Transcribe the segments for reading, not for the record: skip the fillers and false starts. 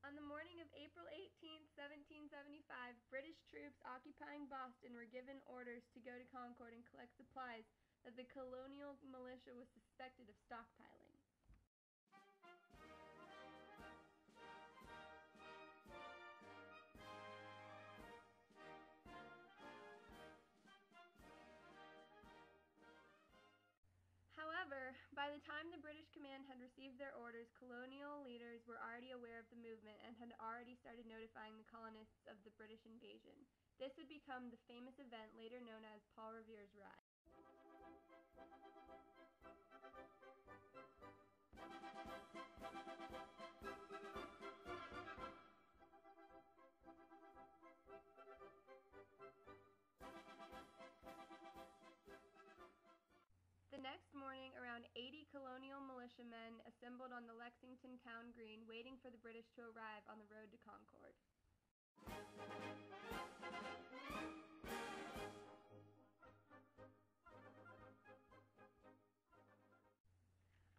On the morning of April 18, 1775, British troops occupying Boston were given orders to go to Concord and collect supplies that the colonial militia was suspected of stockpiling. However, by the time the British command had received their orders, colonial leaders were already aware of the movement and had already started notifying the colonists of the British invasion. This would become the famous event later known as Paul Revere's Rise. The next morning, around 80 colonial militiamen assembled on the Lexington town green, waiting for the British to arrive on the road to Concord.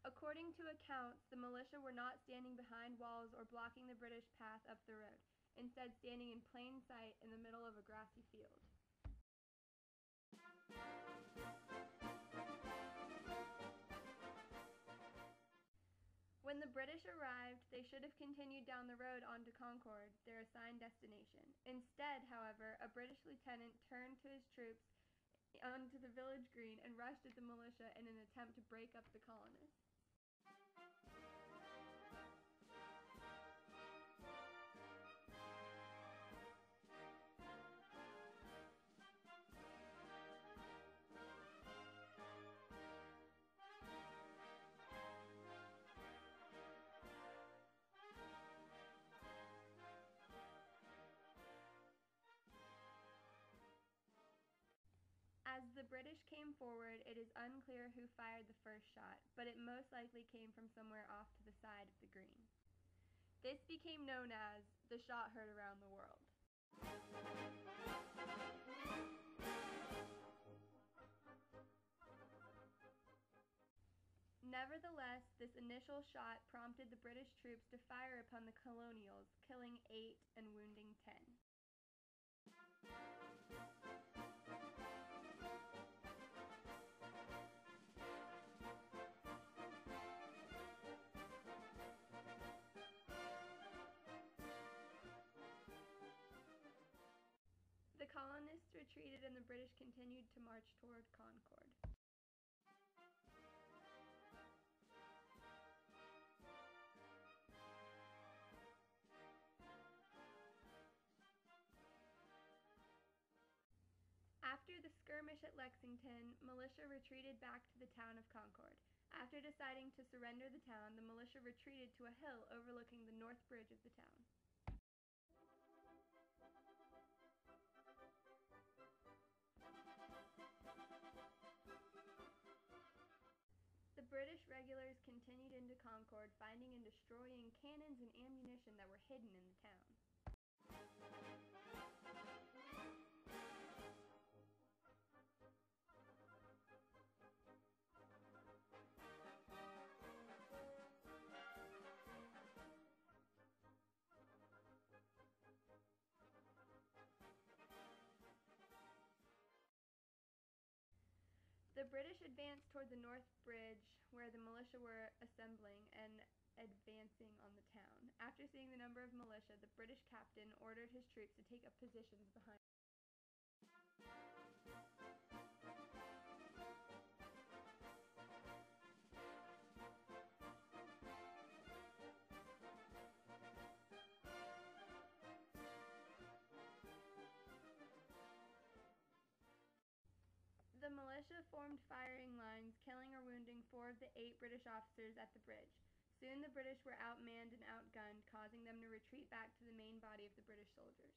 According to accounts, the militia were not standing behind walls or blocking the British path up the road, instead standing in plain sight in the middle of a grassy field. When the British arrived, they should have continued down the road onto Concord, their assigned destination. Instead, however, a British lieutenant turned to his troops onto the village green and rushed at the militia in an attempt to break up the colonists. As the British came forward, it is unclear who fired the first shot, but it most likely came from somewhere off to the side of the green. This became known as the shot heard around the world. Nevertheless, this initial shot prompted the British troops to fire upon the colonials, killing 8 and wounding 10. The colonists retreated and the British continued to march toward Concord. After the skirmish at Lexington, militia retreated back to the town of Concord. After deciding to surrender the town, the militia retreated to a hill overlooking the north bridge of the town. The British regulars continued into Concord, finding and destroying cannons and ammunition that were hidden in the town. The British advanced toward the north bridge, where the militia were assembling and advancing on the town. After seeing the number of militia, the British captain ordered his troops to take up positions behind. The militia formed firing lines, killing or wounding 4 of the 8 British officers at the bridge. Soon the British were outmanned and outgunned, causing them to retreat back to the main body of the British soldiers.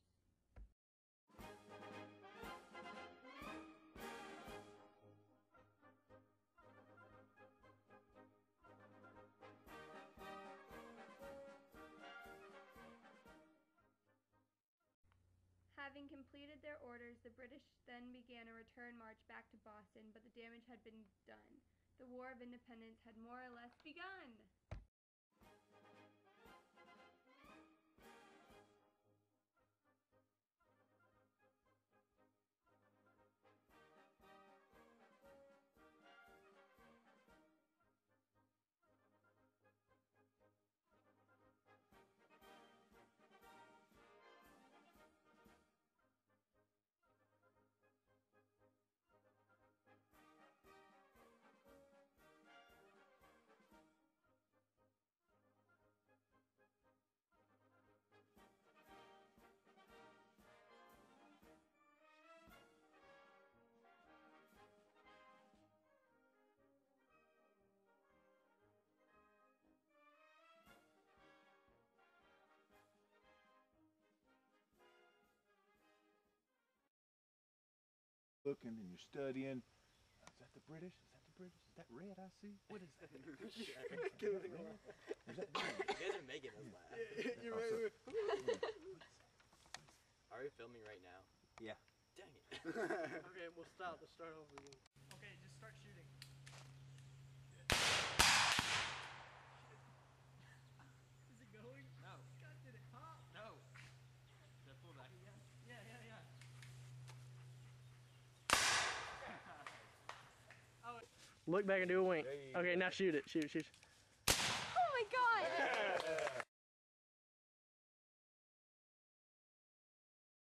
Having completed their orders, the British then began a return march back to Boston, but the damage had been done. The War of Independence had more or less begun! looking and you're studying. Is that the British? Is that the British? Is that red I see? What is that? Is that red? You guys are making us laugh. Are we filming right now? Yeah. Dang it. Okay, we'll stop. Let's start over again. Okay, just start shooting. Is it going? No. God, did it pop? No. Did I pull back again? Yeah. Oh. Look back and do a wink. Okay, now shoot it. Shoot.